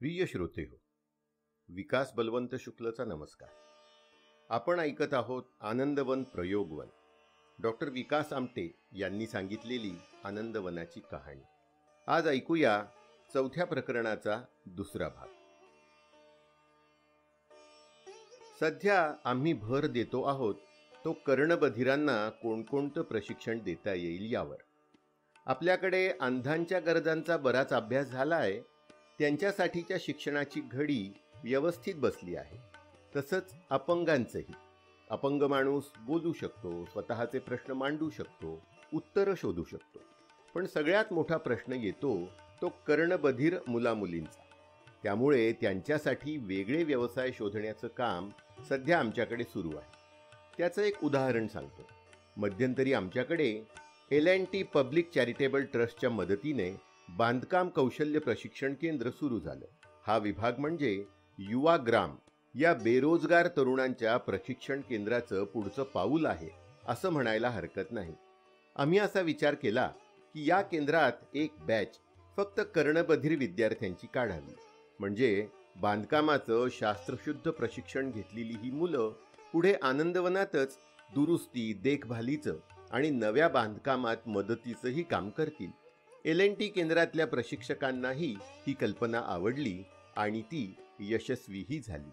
प्रिय श्रोते हो, विकास बलवंत शुक्लचा नमस्कार. आपण ऐकत आहोत आनंदवन प्रयोगवन. डॉक्टर विकास आमटे यांनी सांगितलेली आनंदवनाची कहाणी. आज ऐकूया चौथ्या प्रकरणाचा दुसरा भाग. सध्या आम्ही भर देतो आहोत तो कर्णबधिरांना कोणकोणतं प्रशिक्षण देता येईल यावर. आपल्याकडे अंधांच्या गरजांचा बराच अभ्यास झाला आहे. त्यांच्यासाठीच्या शिक्षणाची घडी व्यवस्थित बसली आहे. तसंच अपंगांचंही. अपंग माणूस बोलू शकतो, स्वतःचे प्रश्न मांडू शकतो, उत्तरं शोधू शकतो. पण सगळ्यात मोठा प्रश्न येतो तो कर्णबधिर मुलामुलींचा. त्यामुळे त्यांच्यासाठी वेगळे व्यवसाय शोधण्याचं काम सध्या आमच्याकडे सुरू आहे. त्याचं एक उदाहरण सांगतो. मध्यंतरी आमच्याकडे L&T पब्लिक चॅरिटेबल ट्रस्टच्या मदतीने बांधकाम कौशल्य प्रशिक्षण केंद्र सुरू झालं. हा विभाग म्हणजे युवाग्राम या बेरोजगार तरुणांच्या प्रशिक्षण केंद्राचं पुढचं पाऊल आहे असं म्हणायला हरकत नाही. आम्ही असा विचार केला की या केंद्रात एक बॅच फक्त कर्णबधिर विद्यार्थ्यांची काढावी. म्हणजे बांधकामाचं शास्त्रशुद्ध प्रशिक्षण घेतलेली ही मुलं पुढे आनंदवनातच दुरुस्ती, देखभालीचं आणि नव्या बांधकामात मदतीचंही काम करतील. L&T केंद्रातल्या प्रशिक्षकांनाही ही कल्पना आवडली आणि ती यशस्वीही झाली.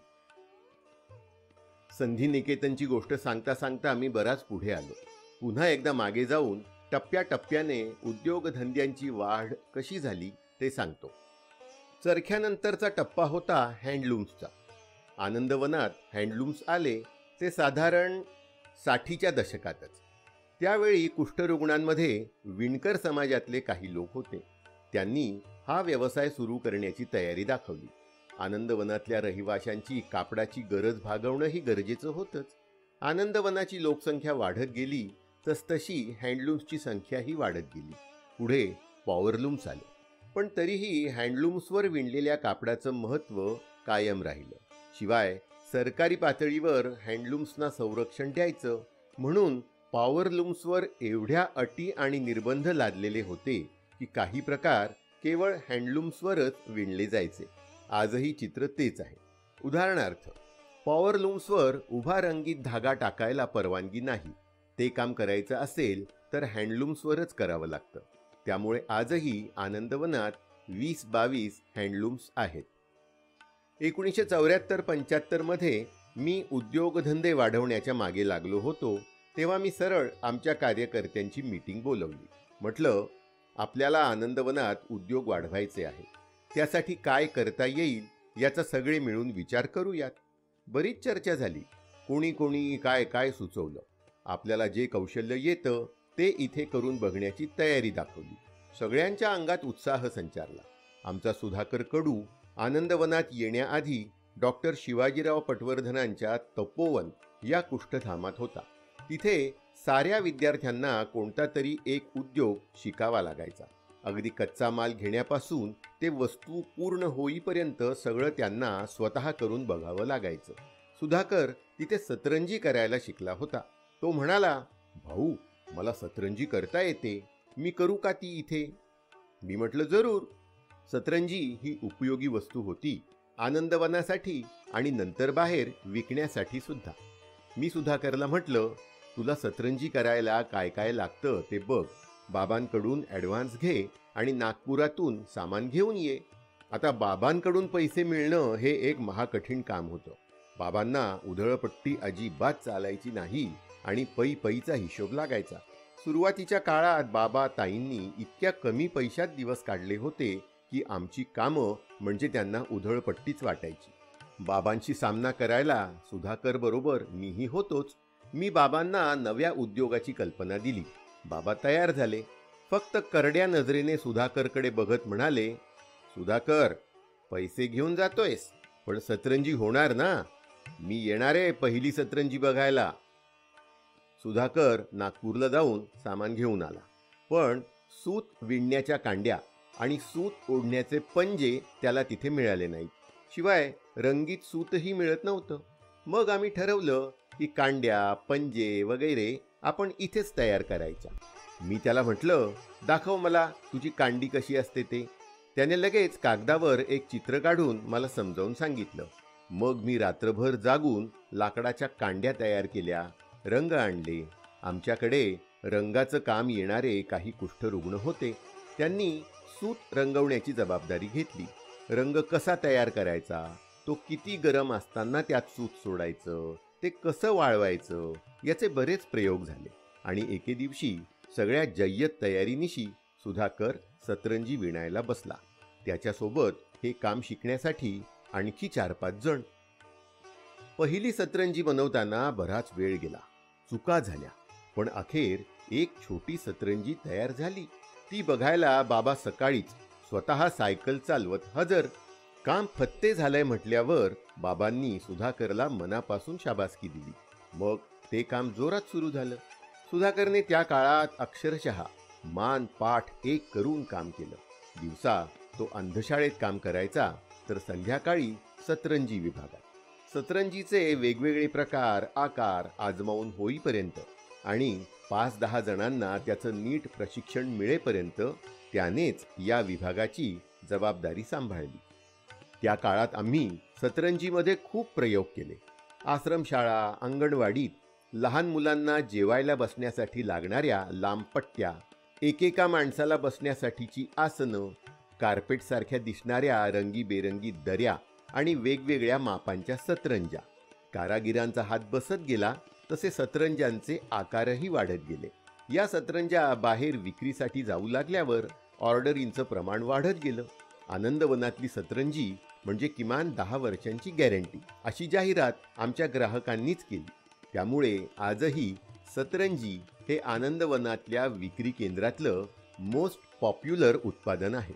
संधी निकेतनची गोष्ट सांगता सांगता आम्ही बराच पुढे आलो. पुन्हा एकदा मागे जाऊन टप्प्याटप्प्याने उद्योगधंद्यांची वाढ कशी झाली ते सांगतो. चरख्यानंतरचा टप्पा होता हँडलूम्सचा. आनंदवनात हँडलूम्स आले ते साधारण 60च्या दशकातच. त्यावेळी कुष्ठरुग्णांमध्ये विणकर समाजातले काही लोक होते. त्यांनी हा व्यवसाय सुरू करण्याची तयारी दाखवली. आनंदवनातल्या रहिवाशांची कापडाची गरज भागवणंही गरजेचं होतंच. आनंदवनाची लोकसंख्या वाढत गेली तसतशी हँडलूम्सची संख्याही वाढत गेली. पुढे पॉवरलूम्स आले. पण तरीही हँडलूम्सवर विणलेल्या कापडाचं महत्त्व कायम राहिलं. शिवाय सरकारी पातळीवर हँडलूम्सना संरक्षण द्यायचं म्हणून पॉवरलूम्सवर एवढ्या अटी आणि निर्बंध लादलेले होते की काही प्रकार केवळ हँडलूम्सवरच विणले जायचे. आजही चित्र तेच आहे. उदाहरणार्थ, पॉवरलूम्सवर उभा रंगीत धागा टाकायला परवानगी नाही. ते काम करायचं असेल तर हँडलूम्सवरच करावं लागतं. त्यामुळे आजही आनंदवनात 20-22 हँडलूम्स आहेत. 1974-75 मध्ये मी उद्योगधंदे वाढवण्याच्या मागे लागलो होतो. तेव्हा मी सरळ आमच्या कार्यकर्त्यांची मीटिंग बोलवली. म्हटलं, आपल्याला आनंदवनात उद्योग वाढवायचे आहे. त्यासाठी काय करता येईल याचा सगळे मिळून विचार करूयात. बरीच चर्चा झाली. कोणी कोणी काय काय सुचवलं. आपल्याला जे कौशल्य येतं ते इथे करून बघण्याची तयारी दाखवली. सगळ्यांच्या अंगात उत्साह संचारला. आमचा सुधाकर कडू आनंदवनात येण्याआधी डॉक्टर शिवाजीराव पटवर्धनांच्या तपोवन या कुष्ठधामात होता. तिथे साऱ्या विद्यार्थ्यांना कोणता तरी एक उद्योग शिकावा लागायचा. अगदी कच्चा माल घेण्यापासून ते वस्तू पूर्ण होईपर्यंत सगळं त्यांना स्वतः करून बघावं लागायचं. सुधाकर तिथे सतरंजी करायला शिकला होता. तो म्हणाला, भाऊ, मला सतरंजी करता येते, मी करू का ती इथे? मी म्हटलं, जरूर. सतरंजी ही उपयोगी वस्तू होती, आनंदवनासाठी आणि नंतर बाहेर विकण्यासाठी सुद्धा. मी सुधाकरला म्हटलं, तुला सतरंजी करायला काय काय लागतं ते बघ. बाबांकडून ॲडव्हान्स घे आणि नागपुरातून सामान घेऊन ये. आता बाबांकडून पैसे मिळणं हे एक महाकठीण काम होतं. बाबांना उधळपट्टी अजिबात चालायची नाही आणि पैचा हिशोब लागायचा. सुरुवातीच्या काळात बाबा ताईंनी इतक्या कमी पैशात दिवस काढले होते की आमची कामं म्हणजे त्यांना उधळपट्टीच वाटायची. बाबांशी सामना करायला सुधाकर बरोबर मीही होतोच. मी बाबांना नव्या उद्योगाची कल्पना दिली. बाबा तयार झाले. फक्त करड्या नजरेने सुधाकरकडे बघत म्हणाले, सुधाकर, पैसे घेऊन जातोयस, पण सतरंजी होणार ना? मी येणारे पहिली सतरंजी बघायला. सुधाकर नागपूरला जाऊन सामान घेऊन आला. पण सूत विणण्याच्या कांड्या आणि सूत ओढण्याचे पंजे त्याला तिथे मिळाले नाहीत. शिवाय रंगीत सूतही मिळत नव्हतं. मग आम्ही ठरवलं की कांड्या, पंजे वगैरे आपण इथेच तयार करायच्या. मी त्याला म्हटलं, दाखव मला तुझी कांडी कशी असते ते. त्याने लगेच कागदावर एक चित्र काढून मला समजावून सांगितलं. मग मी रात्रभर जागून लाकडाच्या कांड्या तयार केल्या, रंग आणले. आमच्याकडे रंगाचं काम येणारे काही कुष्ठरुग्ण होते. त्यांनी सूत रंगवण्याची जबाबदारी घेतली. रंग कसा तयार करायचा, तो किती गरम असताना त्यात सूत सोडायचं, ते कसं वाळवायचं, याचे बरेच प्रयोग झाले. आणि एके दिवशी सगळ्या जय्यत तयारीनिशी सुधाकर सतरंजी विणायला बसला. त्याच्यासोबत हे काम शिकण्यासाठी आणखी 4-5 जण. पहिली सतरंजी बनवताना बराच वेळ गेला, चुका झाल्या, पण अखेर एक छोटी सतरंजी तयार झाली. ती बघायला बाबा सकाळीच स्वतः सायकल चालवत हजर. काम फत्ते झालंय म्हटल्यावर बाबांनी सुधाकरला मनापासून शाबासकी दिली. मग ते काम जोरात सुरू झालं. सुधाकरने त्या काळात अक्षरशः मान पाठ एक करून काम केलं. दिवसा तो अंधशाळेत काम करायचा, तर संध्याकाळी सतरंजी विभागात. सतरंजीचे वेगवेगळे प्रकार आकार आजमावून होईपर्यंत आणि 5-10 जणांना त्याचं नीट प्रशिक्षण मिळेपर्यंत त्यानेच या विभागाची जबाबदारी सांभाळली. त्या काळात आम्ही सतरंजीमध्ये खूप प्रयोग केले. आश्रमशाळा, अंगणवाडीत लहान मुलांना जेवायला बसण्यासाठी लागणाऱ्या लांब पट्ट्या, एकेका माणसाला बसण्यासाठीची आसनं, कार्पेटसारख्या दिसणाऱ्या रंगीबेरंगी दऱ्या आणि वेगवेगळ्या मापांच्या सतरंज्या. कारागिरांचा हात बसत गेला तसे सतरंजांचे आकारही वाढत गेले. या सतरंजा बाहेर विक्रीसाठी जाऊ लागल्यावर ऑर्डरींचं प्रमाण वाढत गेलं. आनंदवनातली सतरंजी म्हणजे किमान 10 वर्षांची गॅरंटी, अशी जाहिरात आमच्या ग्राहकांनीच केली. त्यामुळे आजही सतरंजी हे आनंदवनातल्या विक्री केंद्रातलं मोस्ट पॉप्युलर उत्पादन आहे.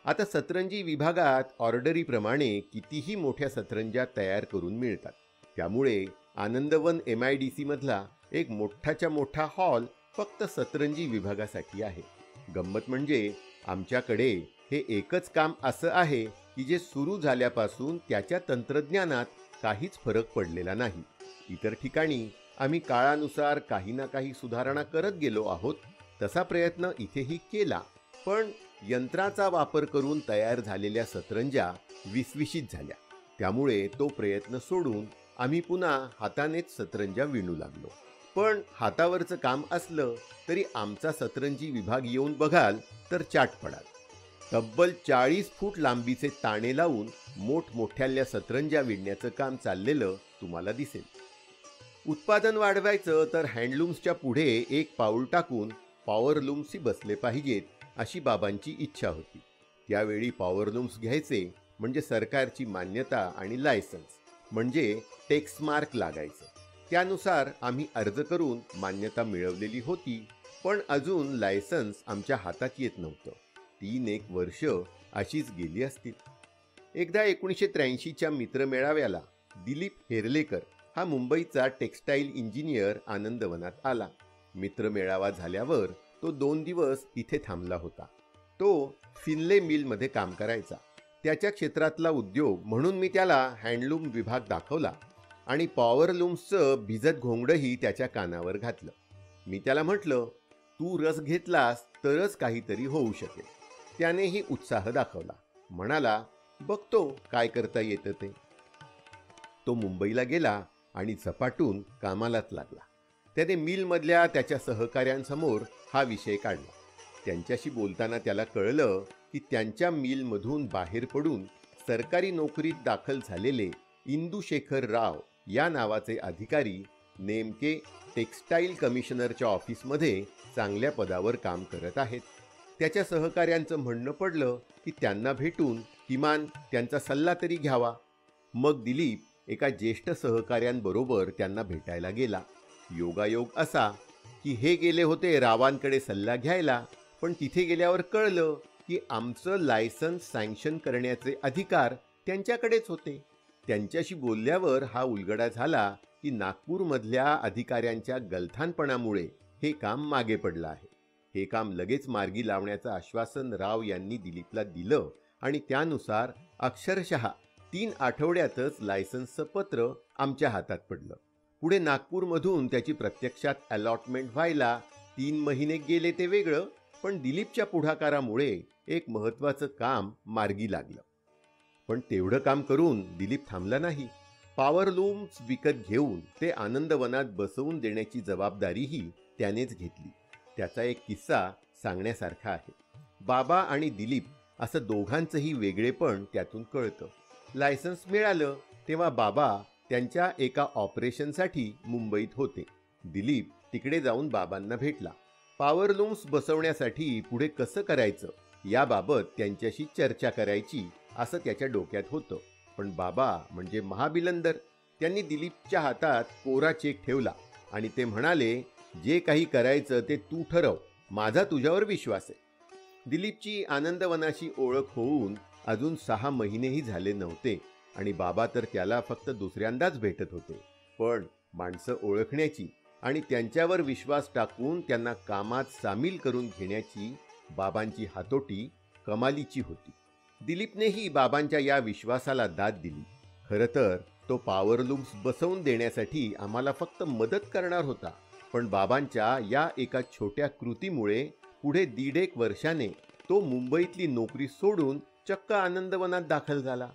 आता सतरंजी विभागात ऑर्डरीप्रमाणे कितीही मोठ्या सतरंज्या तयार करून मिळतात. त्यामुळे आनंदवन MIDC मधला एक मोठाच्या मोठा हॉल फक्त सतरंजी विभागासाठी आहे. गंमत म्हणजे आमच्याकडे हे एकच काम असं आहे की जे सुरू झाल्यापासून त्याच्या तंत्रज्ञानात काहीच फरक पडलेला नाही. इतर ठिकाणी आम्ही काळानुसार काही ना काही सुधारणा करत गेलो आहोत. तसा प्रयत्न इथेही केला, पण यंत्राचा वापर करून तयार झालेल्या सतरंज्या विसविशीत झाल्या. त्यामुळे तो प्रयत्न सोडून आम्ही पुन्हा हातानेच सतरंज्या विणू लागलो. पण हातावरचं काम असलं तरी आमचा सतरंजी विभाग येऊन बघाल तर चाट पडाल. तब्बल 40 फूट लांबीचे ताणे लावून मोठमोठ्याल्या सतरंज्या विणण्याचं काम चाललेलं तुम्हाला दिसेल. उत्पादन वाढवायचं तर हँडलूम्सच्या पुढे एक पाऊल टाकून पॉवरलूम्सही बसले पाहिजेत, अशी बाबांची इच्छा होती. त्यावेळी पॉवरलूम्स घ्यायचे म्हणजे सरकारची मान्यता आणि लायसन्स म्हणजे टेक्समार्क लागायचं. त्यानुसार आम्ही अर्ज करून मान्यता मिळवलेली होती, पण अजून लायसन्स आमच्या हातात येत नव्हतं. 3-1 वर्ष अशीच गेली असतील. एकदा 1983च्या मित्रमेळाव्याला दिलीप हेरलेकर हा मुंबईचा टेक्स्टाईल इंजिनियर आनंदवनात आला. मित्रमेळावा झाल्यावर तो 2 दिवस इथे थांबला होता. तो फिनले मिलमध्ये काम करायचा. त्याच्या क्षेत्रातला उद्योग म्हणून मी त्याला हँडलूम विभाग दाखवला आणि पॉवरलूम्सचं भिजत घोंगडंही त्याच्या कानावर घातलं. मी त्याला म्हटलं, तू रस घेतलास तरच काहीतरी होऊ शकेल. त्यानेही उत्साह दाखवला. म्हणाला, बघतो काय करता येतं ते. तो मुंबईला गेला आणि झपाटून कामालाच लागला. त्याने मिलमधल्या त्याच्या सहकाऱ्यांसमोर हा विषय काढला. त्यांच्याशी बोलताना त्याला कळलं की त्यांच्या मिलमधून बाहेर पडून सरकारी नोकरीत दाखल झालेले इंदुशेखर राव या नावाचे अधिकारी नेमके टेक्स्टाईल कमिशनरच्या ऑफिसमध्ये चांगल्या पदावर काम करत आहेत. त्याच्या सहकाऱ्यांचं म्हणणं पडलं की त्यांना भेटून किमान त्यांचा सल्ला तरी घ्यावा. मग दिलीप एका ज्येष्ठ सहकाऱ्यांबरोबर त्यांना भेटायला गेला. योगायोग असा की हे गेले होते रावांकडे सल्ला घ्यायला, पण तिथे गेल्यावर कळलं की आमचं लायसन्स सँक्शन करण्याचे अधिकार त्यांच्याकडेच होते. त्यांच्याशी बोलल्यावर हा उलगडा झाला की नागपूरमधल्या अधिकाऱ्यांच्या गलथानपणामुळे हे काम मागे पडलं आहे. हे काम लगेच मार्गी लावण्याचं आश्वासन राव यांनी दिलीपला दिलं आणि त्यानुसार अक्षरशः 3 आठवड्यातच लायसन्सचं पत्र आमच्या हातात पडलं. पुढे नागपूरमधून त्याची प्रत्यक्षात अलॉटमेंट व्हायला 3 महिने गेले ते वेगळं, पण दिलीपच्या पुढाकारामुळे एक महत्त्वाचं काम मार्गी लागलं. पण तेवढं काम करून दिलीप थांबला नाही. पॉवर लूम्स विकत घेऊन ते आनंदवनात बसवून देण्याची जबाबदारीही त्यानेच घेतली. त्याचा एक किस्सा सांगण्यासारखा आहे. बाबा आणि दिलीप असं दोघांचंही वेगळेपण त्यातून कळतं. लायसन्स मिळालं तेव्हा बाबा त्यांच्या एका ऑपरेशनसाठी मुंबईत होते. दिलीप तिकडे जाऊन बाबांना भेटला. पॉवर लूम्स बसवण्यासाठी पुढे कसं करायचं याबाबत त्यांच्याशी चर्चा करायची असं त्याच्या डोक्यात होतं. पण बाबा म्हणजे महाबिलंदर. त्यांनी दिलीपच्या हातात कोरा चेक ठेवला आणि ते म्हणाले, जे काही करायचं ते तू ठरव, माझा तुझ्यावर विश्वास आहे. दिलीपची आनंदवनाशी ओळख होऊन अजून 6 महिनेही झाले नव्हते आणि बाबा तर त्याला फक्त दुसऱ्यांदाच भेटत होते. पण माणसं ओळखण्याची आणि त्यांच्यावर विश्वास टाकून त्यांना कामात सामील करून घेण्याची बाबांची हातोटी कमालीची होती. दिलीपनेही बाबांच्या या विश्वासाला दाद दिली. खरं तर तो पॉवर लूम्स बसवून देण्यासाठी आम्हाला फक्त मदत करणार होता. पण बाबांच्या या एका छोट्या कृतीमुळे पुढे 1.5 वर्षाने तो मुंबईतली नोकरी सोडून चक्क आनंदवनात दाखल झाला.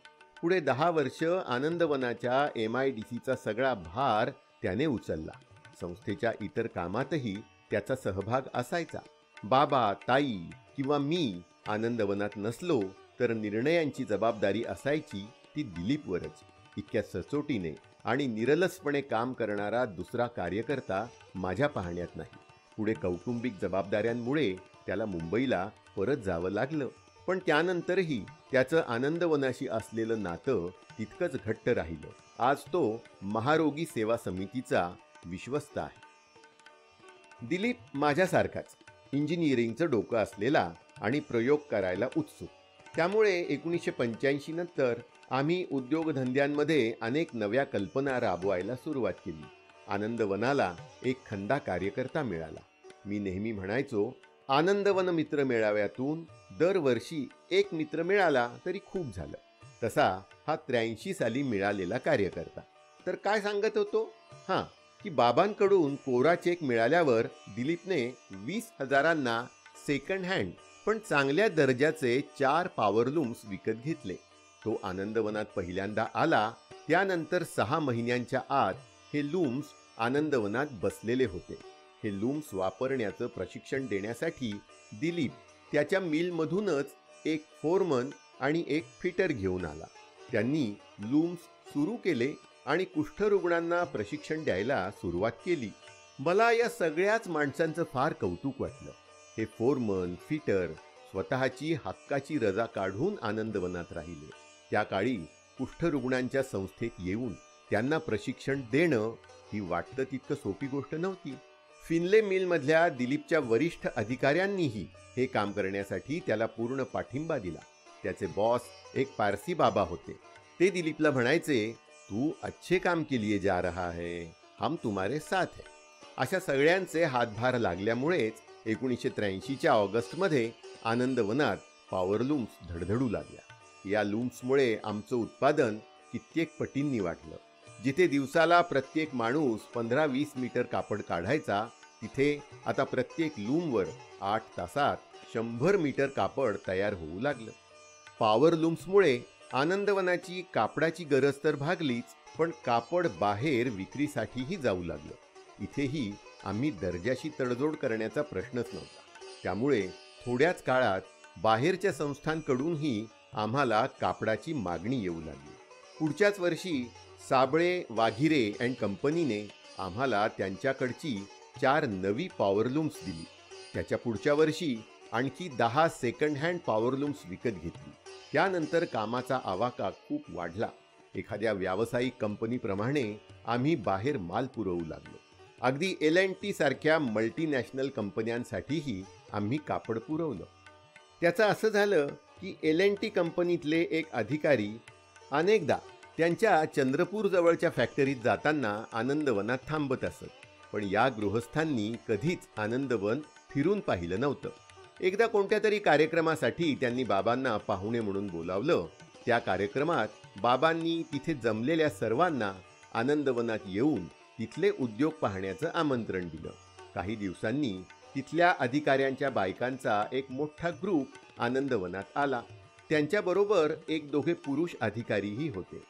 पुढे 10 वर्ष आनंदवनाच्या MIDCचा सगळा भार त्याने उचलला. संस्थेच्या इतर कामातही त्याचा सहभाग असायचा. बाबा, ताई किंवा मी आनंदवनात नसलो तर निर्णयांची जबाबदारी असायची ती दिलीपवरच. इतक्या सचोटीने आणि निरलसपणे काम करणारा दुसरा कार्यकर्ता माझ्या पाहण्यात नाही. पुढे कौटुंबिक जबाबदाऱ्यांमुळे त्याला मुंबईला परत जावं लागलं. पण त्यानंतरही त्याचं आनंदवनाशी असलेलं नातं तितकंच घट्ट राहिलं. आज तो महारोगी सेवा समितीचा विश्वस्त आहे. दिलीप माझ्यासारखाच इंजिनिअरिंगचं डोकं असलेला आणि प्रयोग करायला उत्सुक. त्यामुळे 1985 नंतर आम्ही उद्योगधंद्यांमध्ये अनेक नव्या कल्पना राबवायला सुरुवात केली. आनंदवनाला एक खंदा कार्यकर्ता मिळाला. मी नेहमी म्हणायचो, आनंदवन मित्र मेळाव्यातून दरवर्षी एक मित्र मिळाला तरी खूप झालं. तसा हा 83 साली मिळालेला कार्यकर्ता. तर काय सांगत होतो? की बाबांकडून कोरा चेक मिळाल्यावर दिलीपने 20,000 सेकंड हँड पण चांगल्या दर्जाचे 4 पॉवर लूम्स विकत घेतले. तो आनंदवनात पहिल्यांदा आला त्यानंतर 6 महिन्यांच्या आत हे लूम्स आनंदवनात बसलेले होते. हे लूम्स वापरण्याचं प्रशिक्षण देण्यासाठी दिलीप त्याच्या मिलमधूनच एक फोरमन आणि एक फिटर घेऊन आला. त्यांनी लूम्स सुरू केले आणि कुष्ठरुग्णांना प्रशिक्षण द्यायला सुरुवात केली. मला या सगळ्याच माणसांचं फार कौतुक वाटलं. हे फोरमन, फिटर स्वतःची हक्काची रजा काढून आनंदवनात राहिले. त्या काळी कुष्ठरुग्णांच्या संस्थेत येऊन त्यांना प्रशिक्षण देणं ही वाटतं तितकं सोपी गोष्ट नव्हती. फिनले मिलमधल्या दिलीपच्या वरिष्ठ अधिकाऱ्यांनीही हे काम करण्यासाठी त्याला पूर्ण पाठिंबा दिला. त्याचे बॉस एक पारसी बाबा होते. ते दिलीपला म्हणायचे, तू अच्छे काम के लिए जा रहा है, हम तुम्हारे साथ है. अशा सगळ्यांचे हातभार लागल्यामुळेच 1983च्या ऑगस्टमध्ये आनंदवनात पॉवर लूम्स धडधडू लागल्या. या लूम्समुळे आमचं उत्पादन कित्येक पटींनी वाढलं. जिथे दिवसाला प्रत्येक माणूस 15-20 मीटर कापड काढायचा, तिथे आता प्रत्येक लूमवर 8 तासात 100 मीटर कापड तयार होऊ लागलं. पॉवर लूम्समुळे आनंदवनाची कापडाची गरज तर भागलीच, पण कापड बाहेर विक्रीसाठीही जाऊ लागलं. इथेही आम्ही दर्जाशी तडजोड करण्याचा प्रश्नच नव्हता. त्यामुळे थोड्याच काळात बाहेरच्या संस्थांकडूनही आम्हाला कापडाची मागणी येऊ लागली. पुढच्याच वर्षी साबळे, वाघिरे अँड कंपनीने आम्हाला त्यांच्याकडची 4 नवी पॉवर लूम्स दिली. त्याच्या पुढच्या वर्षी आणखी 10 सेकंड हँड पॉवर लूम्स विकत घेतली. त्यानंतर कामाचा आवाका खूप वाढला. एखाद्या व्यावसायिक कंपनीप्रमाणे आम्ही बाहेर माल पुरवू लागलो. अगदी L&T सारख्या मल्टीनॅशनल कंपन्यांसाठीही आम्ही कापड पुरवलं. त्याचं असं झालं की L&T कंपनीतले एक अधिकारी अनेकदा त्यांच्या चंद्रपूर जवळच्या फॅक्टरीत जाताना आनंदवनात थांबत असत. पण या गृहस्थांनी कधीच आनंदवन फिरून पाहिलं नव्हतं. एकदा कोणत्या तरी कार्यक्रमासाठी त्यांनी बाबांना पाहुणे म्हणून बोलावलं. त्या कार्यक्रमात बाबांनी तिथे जमलेल्या सर्वांना आनंदवनात येऊन तिथले उद्योग पाहण्याचं आमंत्रण दिलं. काही दिवसांनी तिथल्या अधिकाऱ्यांच्या बायकांचा एक मोठा ग्रुप आनंदवनात आला. त्यांच्याबरोबर एक दोघे पुरुष अधिकारीही होते.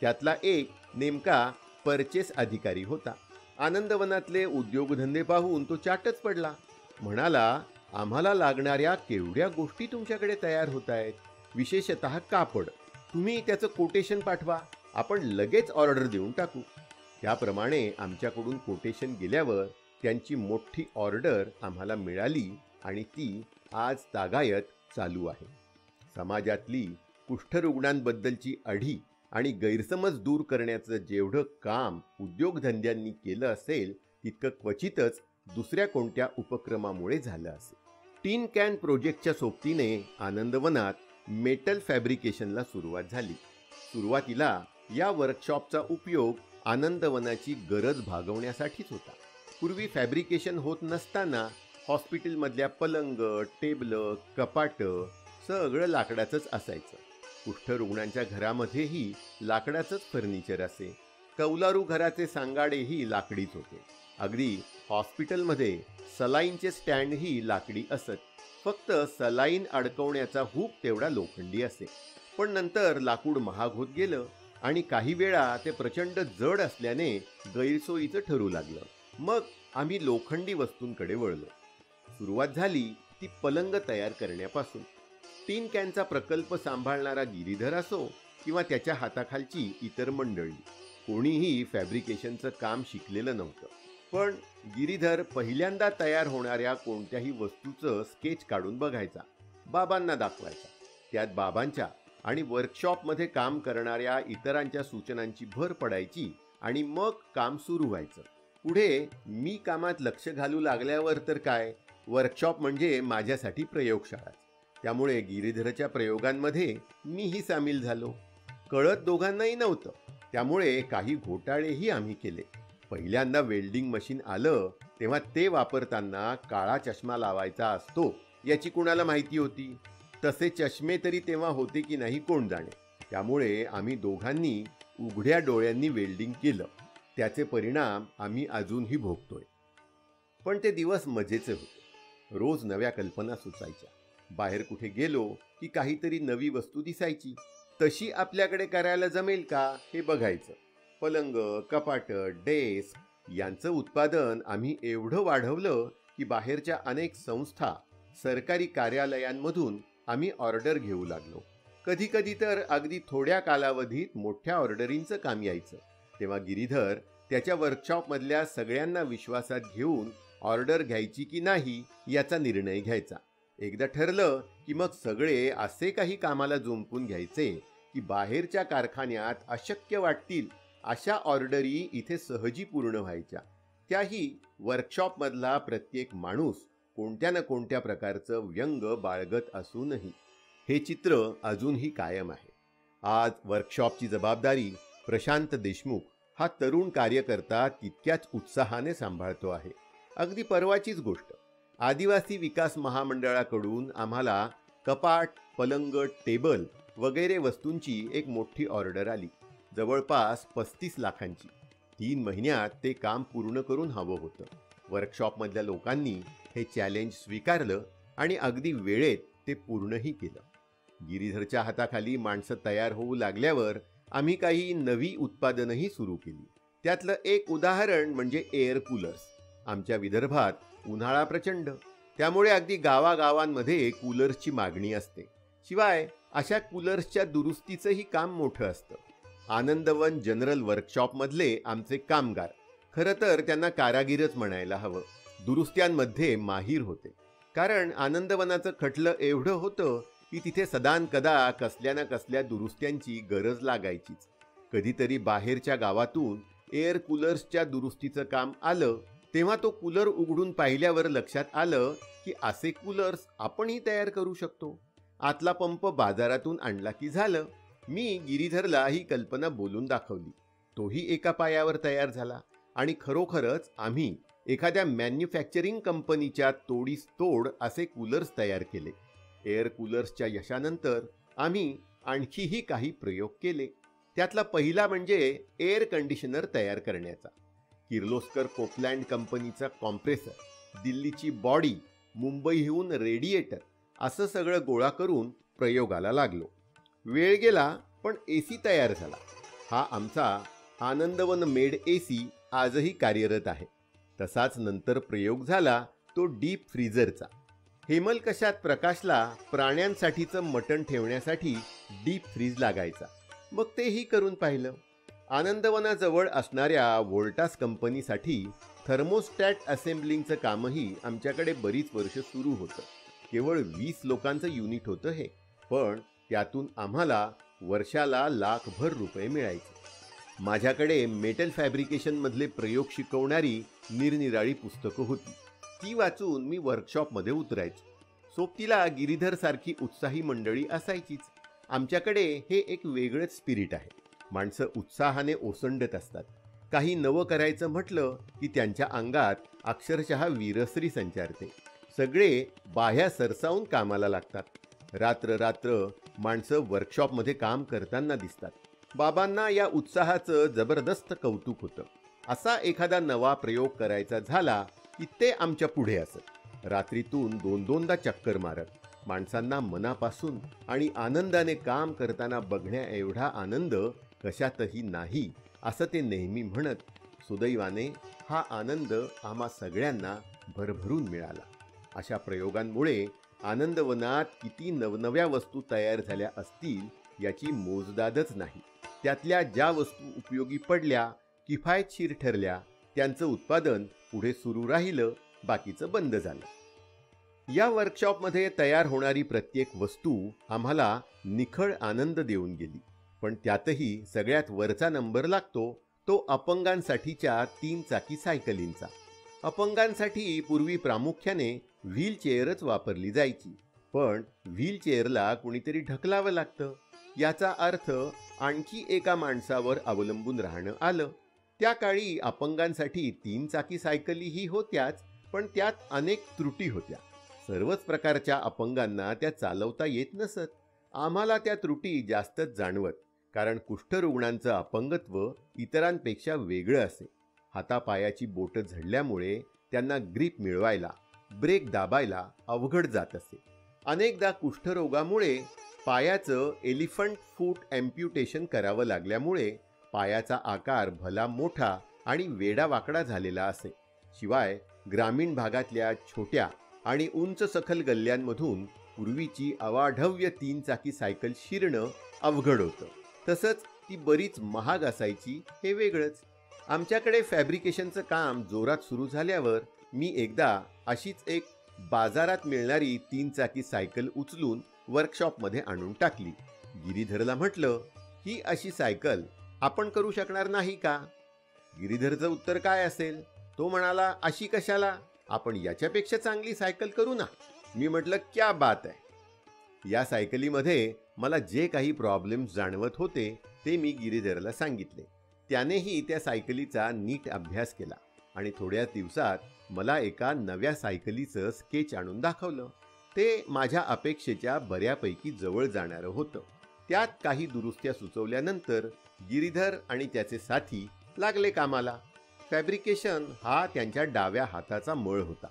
त्यातला एक नेमका परचेस अधिकारी होता. आनंदवनातले उद्योगधंदे पाहून तो चाटच पडला. म्हणाला, आम्हाला लागणाऱ्या केवढ्या गोष्टी तुमच्याकडे तयार होत आहेत, विशेषतः कापड. तुम्ही त्याचं कोटेशन पाठवा, आपण लगेच ऑर्डर देऊन टाकू. त्याप्रमाणे आमच्याकडून कोटेशन गेल्यावर त्यांची मोठी ऑर्डर आम्हाला मिळाली आणि ती आज तागायत चालू आहे. समाजातली कुष्ठरुग्णांबद्दलची अढी आणि गैरसमज दूर करण्याचं जेवढं काम उद्योगधंद्यांनी केलं असेल तितकं क्वचितच दुसऱ्या कोणत्या उपक्रमामुळे झालं असेल. टीन कॅन प्रोजेक्टच्या सोबतीने आनंदवनात मेटल फॅब्रिकेशनला सुरुवात झाली. सुरुवातीला या वर्कशॉपचा उपयोग आनंदवनाची गरज भागवण्यासाठीच होता. पूर्वी फॅब्रिकेशन होत नसताना हॉस्पिटलमधल्या पलंग, टेबलं, कपाटं सगळं लाकडाचंच असायचं. कुष्ठरुग्णांच्या घरामध्येही लाकडाचंच फर्निचर असे. कौलारू घराचे सांगाडेही लाकडीच होते. अगदी हॉस्पिटलमध्ये सलाईनचे स्टँडही लाकडी असत. फक्त सलाईन अडकवण्याचा हुक तेवढा लोखंडी असे. पण नंतर लाकूड महाग होत गेलं आणि काही वेळा ते प्रचंड जड असल्याने गैरसोयीचं ठरू लागलं. मग आम्ही लोखंडी वस्तूंकडे वळलो. सुरुवात झाली ती पलंग तयार करण्यापासून. टीन कॅनचा प्रकल्प सांभाळणारा गिरीधर असो किंवा त्याच्या हाताखालची इतर मंडळी, कोणीही फॅब्रिकेशनचं काम शिकलेलं नव्हतं. पण गिरीधर पहिल्यांदा तयार होणाऱ्या कोणत्याही वस्तूचं स्केच काढून बघायचा, बाबांना दाखवायचा. त्यात बाबांच्या आणि वर्कशॉपमध्ये काम करणाऱ्या इतरांच्या सूचनांची भर पडायची आणि मग काम सुरू व्हायचं. पुढे मी कामात लक्ष घालू लागल्यावर तर काय, वर्कशॉप म्हणजे माझ्यासाठी प्रयोगशाळा. त्यामुळे गिरीधरच्या प्रयोगांमध्ये मीही सामील झालो. कळत दोघांनाही नव्हतं, त्यामुळे काही घोटाळेही आम्ही केले. पहिल्यांदा वेल्डिंग मशीन आलं तेव्हा ते वापरताना काळा चष्मा लावायचा असतो याची कुणाला माहिती होती? तसे चष्मे तरी तेव्हा होते की नाही कोण जाणे. त्यामुळे आम्ही दोघांनी उघड्या डोळ्यांनी वेल्डिंग केलं. त्याचे परिणाम आम्ही अजूनही भोगतोय. पण ते दिवस मजेचे होते. रोज नव्या कल्पना सुचायच्या. बाहेर कुठे गेलो की काहीतरी नवी वस्तू दिसायची. तशी आपल्याकडे करायला जमेल का हे बघायचं. पलंग, कपाट, डेस्क यांचं उत्पादन आम्ही एवढं वाढवलं की बाहेरच्या अनेक संस्था, सरकारी कार्यालयांमधून आम्ही ऑर्डर घेऊ लागलो. कधी कधी तर अगदी थोड्या कालावधीत मोठ्या ऑर्डरींचं काम यायचं. तेव्हा गिरीधर त्याच्या वर्कशॉपमधल्या सगळ्यांना विश्वासात घेऊन ऑर्डर घ्यायची की नाही याचा निर्णय घ्यायचा. एकदा ठरलं की मग सगळे असे काही कामाला जुंपून घ्यायचे की बाहेरच्या कारखान्यात अशक्य वाटतील अशा ऑर्डरी इथे सहजी पूर्ण व्हायच्या. त्याही वर्कशॉपमधला प्रत्येक माणूस कोणत्या ना कोणत्या प्रकारचं व्यंग बाळगत असूनही. हे चित्र अजूनही कायम आहे. आज वर्कशॉपची जबाबदारी प्रशांत देशमुख हा तरुण कार्यकर्ता तितक्याच उत्साहाने सांभाळतो आहे. अगदी परवाचीच गोष्ट, आदिवासी विकास महामंडळाकडून आम्हाला कपाट, पलंग, टेबल वगैरे वस्तूंची एक मोठी ऑर्डर आली. जवळपास 35 लाखांची. 3 महिन्यात ते काम पूर्ण करून हवं होतं. वर्कशॉपमधल्या लोकांनी हे चॅलेंज स्वीकारलं आणि अगदी वेळेत ते पूर्णही केलं. गिरीधरच्या हाताखाली माणसं तयार होऊ लागल्यावर आम्ही काही नवी उत्पादनंही सुरू केली. त्यातलं एक उदाहरण म्हणजे एअर कूलर्स. आमच्या विदर्भात उन्हाळा प्रचंड, त्यामुळे अगदी गावागावांमध्ये कूलर्सची मागणी असते. शिवाय अशा कूलर्सच्या दुरुस्तीचंही काम मोठं असतं. आनंदवन जनरल वर्कशॉपमधले आमचे कामगार, खरं तर त्यांना कारागीरच म्हणायला हवं, दुरुस्त्यांमध्ये माहीर होते. कारण आनंदवनाचं खटलं एवढं होतं की तिथे सदानकदा कसल्या ना कसल्या दुरुस्त्यांची गरज लागायचीच. कधीतरी बाहेरच्या गावातून एअर कूलर्सच्या दुरुस्तीचं काम आलं तेव्हा तो कूलर उघडून पाहिल्यावर लक्षात आलं की असे कूलर्स आपणही तयार करू शकतो. आतला पंप बाजारातून आणला की झालं. मी गिरीधरला ही कल्पना बोलून दाखवली. तोही एका पायावर तयार झाला आणि खरोखरच आम्ही एखाद्या मॅन्युफॅक्चरिंग कंपनीच्या तोडीस तोड असे कूलर्स तयार केले. एअर कूलर्सच्या यशानंतर आम्ही आणखीही काही प्रयोग केले. त्यातला पहिला म्हणजे एअर कंडिशनर तयार करण्याचा. किर्लोस्कर कोपलँड कंपनीचा कॉम्प्रेसर दिल्लीची बॉडी, मुंबईहून रेडिएटर असं सगळं गोळा करून प्रयोगाला लागलो. वेळ गेला पण AC तयार झाला. हा आमचा आनंदवन मेड AC आजही कार्यरत आहे. तसाच नंतर प्रयोग झाला तो डीप फ्रीजरचा. हेमलकशात प्रकाशला प्राण्यांसाठीचं मटण ठेवण्यासाठी डीप फ्रीज लागायचा. मग तेही करून पाहिलं. आनंदवनाजवळ असणाऱ्या व्होल्टास कंपनीसाठी थर्मोस्टॅट असेंब्लिंगचं कामही आमच्याकडे बरीच वर्ष सुरू होतं. केवळ 20 लोकांचं युनिट होतं हे, पण त्यातून आम्हाला वर्षाला लाखभर रुपये मिळायचे. माझ्याकडे मेटल फॅब्रिकेशनमधले प्रयोग शिकवणारी निरनिराळी पुस्तकं होती. ती वाचून मी वर्कशॉपमध्ये उतरायचो. सोबतीला गिरीधरसारखी उत्साही मंडळी असायचीच. आमच्याकडे हे एक वेगळंच स्पिरिट आहे. माणसं उत्साहाने ओसंडत असतात. काही नवं करायचं म्हटलं की त्यांच्या अंगात अक्षरशः वीरश्री संचारते. सगळे बाह्या सरसावून कामाला लागतात. रात्र रात्र माणसं वर्कशॉपमध्ये काम करताना दिसतात. बाबांना या उत्साहाचं जबरदस्त कौतुक होतं. असा एखादा नवा प्रयोग करायचा झाला की ते आमच्या पुढे असत. रात्रीतून 2-2दा चक्कर मारत. माणसांना मनापासून आणि आनंदाने काम करताना बघण्याएवढा आनंद कशातही नाही असं ते नेहमी म्हणत. सुदैवाने हा आनंद आम्हा सगळ्यांना भरभरून मिळाला. अशा प्रयोगांमुळे आनंदवनात किती नवनव्या वस्तू तयार झाल्या असतील याची मोजदादच नाही. त्यातल्या ज्या वस्तू उपयोगी पडल्या, किफायतशीर ठरल्या, त्यांचं उत्पादन पुढे सुरू राहिलं, बाकीचं बंद झालं. या वर्कशॉपमध्ये तयार होणारी प्रत्येक वस्तू आम्हाला निखळ आनंद देऊन गेली. पण त्यातही सगळ्यात वरचा नंबर लागतो तो अपंगांसाठीच्या 3 चाकी सायकलींचा. अपंगांसाठी पूर्वी प्रामुख्याने व्हीलचेअरच वापरली जायची. पण व्हीलचेअरला कुणीतरी ढकलावं लागतं. याचा अर्थ आणखी एका माणसावर अवलंबून राहणं आलं. त्या काळी अपंगांसाठी 3 चाकी सायकलीही होत्याच, पण त्यात अनेक त्रुटी होत्या. सर्वच प्रकारच्या अपंगांना त्या चालवता येत नसत. आम्हाला त्या त्रुटी जास्तच जाणवत, कारण कुष्ठरुग्णांचं अपंगत्व इतरांपेक्षा वेगळं असे. हातापायाची बोटं झडल्यामुळे त्यांना ग्रीप मिळवायला, ब्रेक दाबायला अवघड जात असे. अनेकदा कुष्ठरोगामुळे पायाचं एलिफंट फूट ॲम्प्युटेशन करावं लागल्यामुळे पायाचा आकार भला मोठा आणि वेडावाकडा झालेला असे. शिवाय ग्रामीण भागातल्या छोट्या आणि उंच सखल गल्ल्यांमधून पूर्वीची अवाढव्य 3 चाकी सायकल शिरणं अवघड होतं. तसंच ती बरीच महाग असायची, हे वेगळंच. आमच्याकडे फॅब्रिकेशनचं काम जोरात सुरू झाल्यावर मी एकदा अशीच एक बाजारात मिळणारी 3 चाकी सायकल उचलून वर्कशॉपमध्ये आणून टाकली. गिरीधरला म्हटलं, ही अशी सायकल आपण करू शकणार नाही का? गिरीधरचं उत्तर काय असेल? तो म्हणाला, अशी कशाला, आपण याच्यापेक्षा चांगली सायकल करू ना. मी म्हटलं, क्या बात आहे. या सायकलीमध्ये मला जे काही प्रॉब्लेम्स जाणवत होते ते मी गिरीधरला सांगितले. त्यानेही त्या सायकलीचा नीट अभ्यास केला आणि थोड्याच दिवसात मला एका नव्या सायकलीचं स्केच आणून दाखवलं. ते माझ्या अपेक्षेच्या बऱ्यापैकी जवळ जाणारं होतं. त्यात काही दुरुस्त्या सुचवल्यानंतर गिरीधर आणि त्याचे साथी लागले कामाला. फॅब्रिकेशन हा त्यांच्या डाव्या हाताचा मळ होता.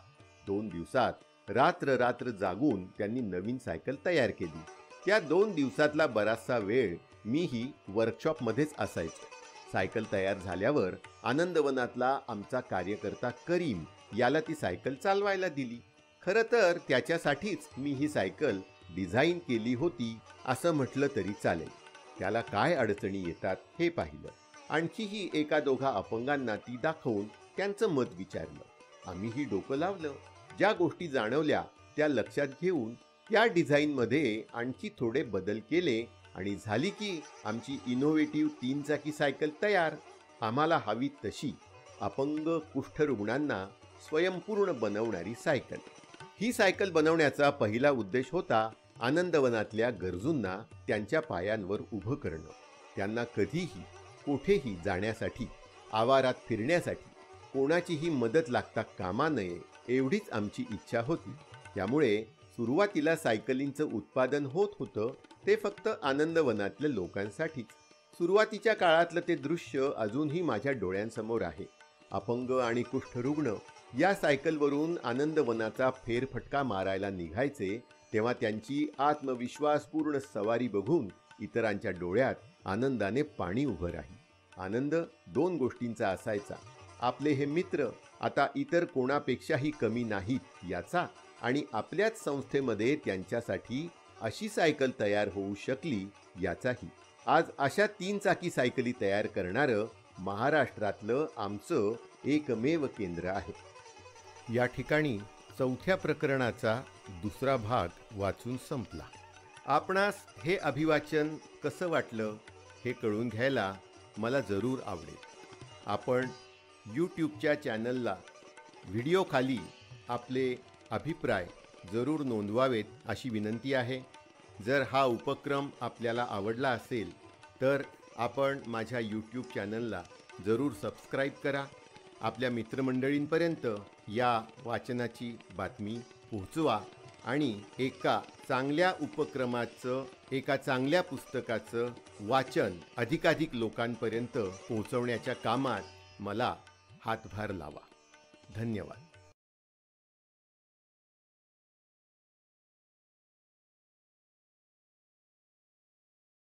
2 दिवसात रात्र रात्र जागून त्यांनी नवीन सायकल तयार केली. त्या 2 दिवसातला बराचसा वेळ मीही वर्कशॉपमध्येच असायचो. सायकल तयार झाल्यावर आनंदवनातला आमचा कार्यकर्ता करीम याला ती सायकल चालवायला दिली. खरं तर त्याच्यासाठीच मी ही सायकल डिझाईन केली होती असं म्हटलं तरी चालेल. त्याला काय अडचणी येतात हे पाहिलं. आणखीही 1-2 अपंगांना ती दाखवून त्यांचं मत विचारलं. आम्हीही डोकं लावलं. ज्या गोष्टी जाणवल्या त्या लक्षात घेऊन त्या डिझाईनमध्ये आणखी थोडे बदल केले आणि झाली की आमची इनोव्हेटिव्ह 3 चाकी सायकल तयार. आम्हाला हवी तशी अपंग कुष्ठरुग्णांना स्वयंपूर्ण बनवणारी सायकल. ही सायकल बनवण्याचा पहिला उद्देश होता आनंदवनातल्या गरजूंना त्यांच्या पायांवर उभं करणं. त्यांना कधीही कुठेही जाण्यासाठी, आवारात फिरण्यासाठी कोणाचीही मदत लागता कामा नये एवढीच आमची इच्छा होती. त्यामुळे सुरुवातीला सायकलींचं उत्पादन होत होतं ते फक्त आनंदवनातल्या लोकांसाठीच. सुरुवातीच्या काळातलं ते दृश्य अजूनही माझ्या डोळ्यांसमोर आहे. अपंग आणि कुष्ठरुग्ण या सायकलवरून आनंदवनाचा फेरफटका मारायला निघायचे तेव्हा त्यांची आत्मविश्वासपूर्ण सवारी बघून इतरांच्या डोळ्यात आनंदाने पाणी उभं राही. आनंद दोन गोष्टींचा असायचा, आपले हे मित्र आता इतर कोणापेक्षाही कमी नाहीत याचा, आणि आपल्याच संस्थेमध्ये त्यांच्यासाठी अशी सायकल तयार होऊ शकली याचाही. आज अशा 3 चाकी सायकली तयार करणारं महाराष्ट्रातलं आमचं एकमेव केंद्र आहे. या ठिकाणी 4थ्या प्रकरणाचा दुसरा भाग वाचून संपला. आपणास हे अभिवाचन कसं वाटलं हे कळून घ्यायला मला जरूर आवडेल. आपण यूट्यूबच्या चॅनलला व्हिडिओखाली आपले अभिप्राय जरूर नोंदवावेत अशी विनंती आहे. जर हा उपक्रम आपल्याला आवडला असेल तर आपण माझ्या यूट्यूब चॅनलला जरूर सबस्क्राईब करा. आपल्या मित्रमंडळींपर्यंत या वाचनाची बातमी पोहोचवा आणि एका चांगल्या उपक्रमाचं, एका चांगल्या पुस्तकाचं वाचन अधिकाधिक लोकांपर्यंत पोहोचवण्याच्या कामात मला हातभार लावा. धन्यवाद.